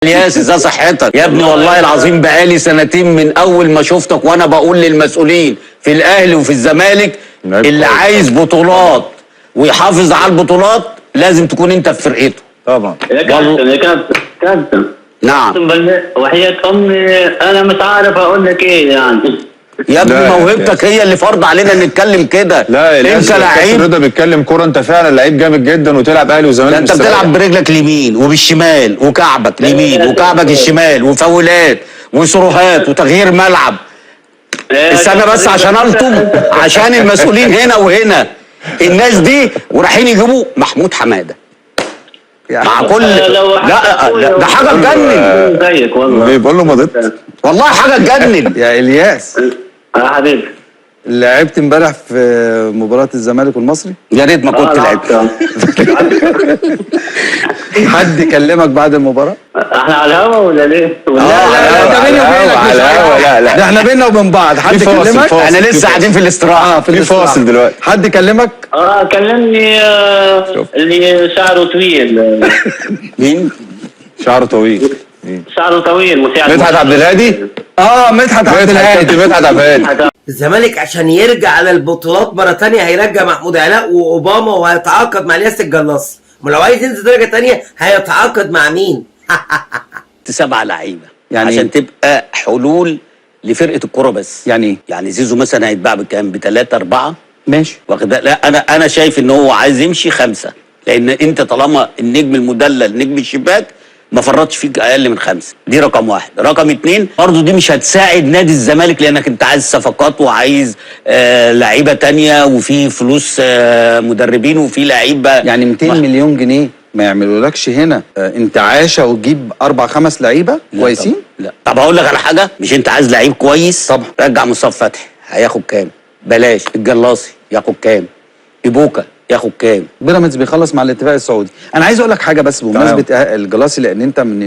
الياس ازاي صحتك يا ابني؟ والله العظيم بقالي سنتين من اول ما شفتك وانا بقول للمسؤولين في الاهلي وفي الزمالك اللي عايز بطولات ويحافظ على البطولات لازم تكون انت في فرقته. طبعا يا كابتن نعم وحياة امي انا مش عارف اقول لك ايه يعني. يا ابني موهبتك هي اللي فرض علينا نتكلم كده. لا انت لعيب رضا بيتكلم كوره، انت فعلا لعيب جامد جدا وتلعب اهلي وزمالك. انت بتلعب برجلك اليمين وبالشمال وكعبك اليمين وكعبك الشمال وفاولات وسروهات وتغيير ملعب. استنى بس عشان الطم عشان المسؤولين هنا وهنا الناس دي ورايحين يجيبوا محمود حماده مع كل لا ده حاجه تجنن زيك والله. بيقول له مضيت والله حاجه تجنن. يا الياس يا حبيبي لعبت امبارح في مباراة الزمالك والمصري؟ يا ريت ما كنت لعبت. حد كلمك بعد المباراة؟ احنا على الهوا ولا ليه؟ لا ده بيني وبينك مش لا ده احنا بيننا وبين بعض. حد كلمك؟ احنا لسه قاعدين في الاستراحه. في فاصل دلوقتي. حد كلمك؟ كلمني اللي شعره طويل. مين؟ شعره طويل. شعره طويل مساعد مدحت عبد الهادي. مدحت عبد الهادي. مدحت عبد الهادي. الزمالك عشان يرجع على البطولات مرة تانية هيرجع محمود علاء وأوباما وهيتعاقد مع الياس الجلاصي. ولو عايز ينزل درجة تانية هيتعاقد مع مين؟ 7 لعيبه يعني عشان تبقى حلول لفرقه الكوره بس. يعني ايه؟ يعني زيزو مثلا هيتباع بكام؟ ب3 4 ماشي. واخد بالك؟ لا انا شايف ان هو عايز يمشي 5 لان انت طالما النجم المدلل نجم الشباك ما فرطش فيك اقل من 5. دي رقم 1. رقم 2 برضه دي مش هتساعد نادي الزمالك لانك انت عايز صفقات وعايز لعيبه تانية وفي فلوس مدربين وفي لعيبه. يعني 200 مليون جنيه ما يعملولكش هنا انتعاشه وتجيب 4 5 لعيبه كويسين؟ لا طب هقول لك على حاجه، مش انت عايز لعيب كويس؟ طبعا. رجع مصطفى فتحي هياخد كام؟ بلاش الجلاصي ياخد كام؟ إبوكا ياخد كام؟ بيراميدز بيخلص مع الاتفاق السعودي. انا عايز اقول لك حاجه بس بمناسبه الجلاصي لان انت من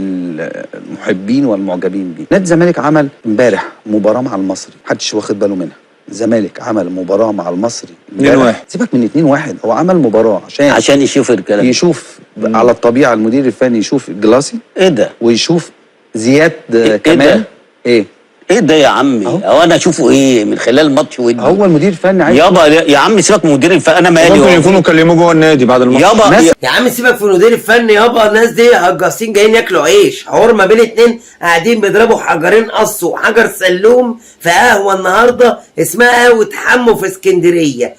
المحبين والمعجبين بيه. نادي الزمالك عمل امبارح مباراه مع المصري محدش واخد باله منها. الزمالك عمل مباراه مع المصري 2-1. سيبك من 2-1. هو عمل مباراه عشان يشوف الكلام، يشوف على الطبيعه المدير الفني يشوف الجلاصي ايه ده ويشوف زياد كمال. ايه ده يا عمي؟ هو انا اشوفه ايه من خلال ماتش ودي؟ هو المدير الفني عايز يابا يا عم سيبك من مدير الفني، انا مالي. ممكن يكونوا كلموه جوه النادي بعد الماتش يابا يا عم سيبك في المدير الفني يابا. الناس دي هجاصين جايين ياكلوا عيش. حوار ما بين 2 قاعدين بيضربوا حجرين قص وحجر سلوم في قهوه النهارده اسمها قهوه حمو في اسكندريه.